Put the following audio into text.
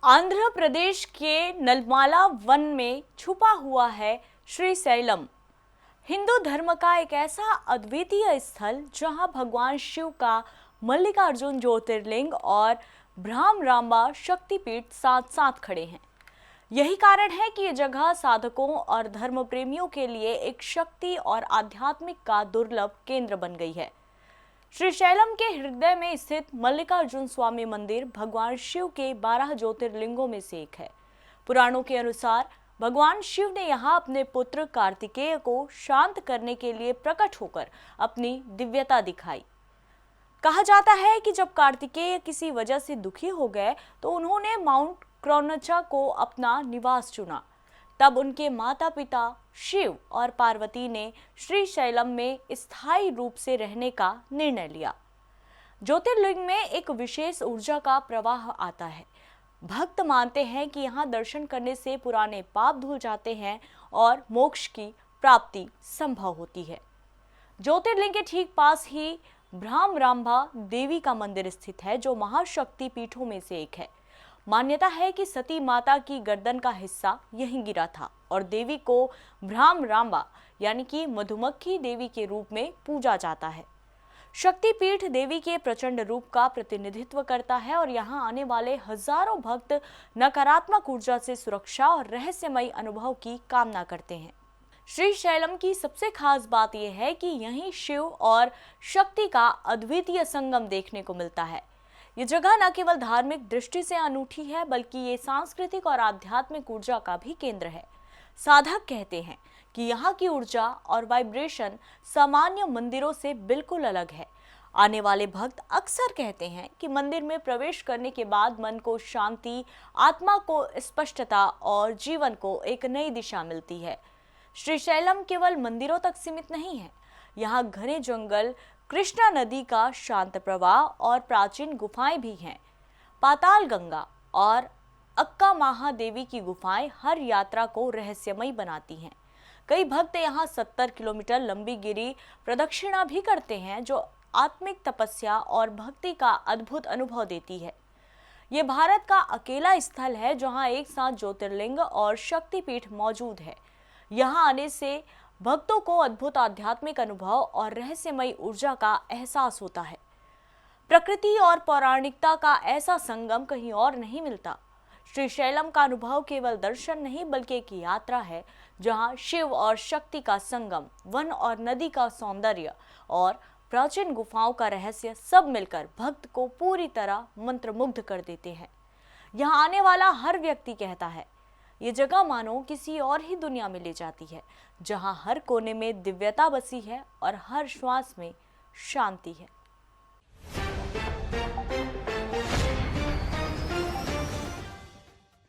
आंध्र प्रदेश के नलमाला वन में छुपा हुआ है श्रीशैलम। हिंदू धर्म का एक ऐसा अद्वितीय स्थल जहां भगवान शिव का मल्लिकार्जुन ज्योतिर्लिंग और भ्रामरांबा शक्तिपीठ साथ साथ खड़े हैं। यही कारण है कि ये जगह साधकों और धर्म प्रेमियों के लिए एक शक्ति और आध्यात्मिक का दुर्लभ केंद्र बन गई है। श्रीशैलम के हृदय में स्थित मल्लिकार्जुन स्वामी मंदिर भगवान शिव के 12 ज्योतिर्लिंगों में से एक है। पुराणों के अनुसार भगवान शिव ने यहाँ अपने पुत्र कार्तिकेय को शांत करने के लिए प्रकट होकर अपनी दिव्यता दिखाई। कहा जाता है कि जब कार्तिकेय किसी वजह से दुखी हो गए तो उन्होंने माउंट क्रौनचा को अपना निवास चुना। तब उनके माता पिता शिव और पार्वती ने श्रीशैलम में स्थायी रूप से रहने का निर्णय लिया। ज्योतिर्लिंग में एक विशेष ऊर्जा का प्रवाह आता है। भक्त मानते हैं कि यहाँ दर्शन करने से पुराने पाप धुल जाते हैं और मोक्ष की प्राप्ति संभव होती है। ज्योतिर्लिंग के ठीक पास ही भ्रामरांबा देवी का मंदिर स्थित है, जो महाशक्ति पीठों में से एक है। मान्यता है कि सती माता की गर्दन का हिस्सा यहीं गिरा था और देवी को भ्रामरांबा यानी कि मधुमक्खी देवी के रूप में पूजा जाता है। शक्तिपीठ देवी के प्रचंड रूप का प्रतिनिधित्व करता है और यहाँ आने वाले हजारों भक्त नकारात्मक ऊर्जा से सुरक्षा और रहस्यमयी अनुभव की कामना करते हैं। श्रीशैलम की सबसे खास बात यह है कि यहीं शिव और शक्ति का अद्वितीय संगम देखने को मिलता है। ये जगह न केवल धार्मिक दृष्टि से अनूठी है, बल्कि ये सांस्कृतिक और आध्यात्मिक ऊर्जा का भी केंद्र है। साधक कहते हैं कि यहाँ की ऊर्जा और वाइब्रेशन सामान्य मंदिरों से बिल्कुल अलग है। आने वाले भक्त अक्सर कहते हैं कि मंदिर में प्रवेश करने के बाद मन को शांति, आत्मा को स्पष्टता और जीवन को एक नई दिशा मिलती है। श्रीशैलम केवल मंदिरों तक सीमित नहीं है। यहाँ घने जंगल, कृष्णा नदी का शांत प्रवाह और प्राचीन गुफाएं भी हैं। पाताल गंगा और अक्का महादेवी की गुफाएं हर यात्रा को रहस्यमयी बनाती हैं। कई भक्त यहाँ 70 किलोमीटर लंबी गिरी प्रदक्षिणा भी करते हैं, जो आत्मिक तपस्या और भक्ति का अद्भुत अनुभव देती है। ये भारत का अकेला स्थल है जहाँ एक साथ ज्योतिर्लिंग और शक्तिपीठ मौजूद है। यहाँ आने से भक्तों को अद्भुत आध्यात्मिक अनुभव और रहस्यमयी ऊर्जा का एहसास होता है। प्रकृति और पौराणिकता का ऐसा संगम कहीं और नहीं मिलता। श्रीशैलम का अनुभव केवल दर्शन नहीं, बल्कि एक यात्रा है जहां शिव और शक्ति का संगम, वन और नदी का सौंदर्य और प्राचीन गुफाओं का रहस्य सब मिलकर भक्त को पूरी तरह मंत्रमुग्ध कर देते हैं। यहाँ आने वाला हर व्यक्ति कहता है, ये जगह मानो किसी और ही दुनिया में ले जाती है, जहां हर कोने में दिव्यता बसी है और हर श्वास में शांति है।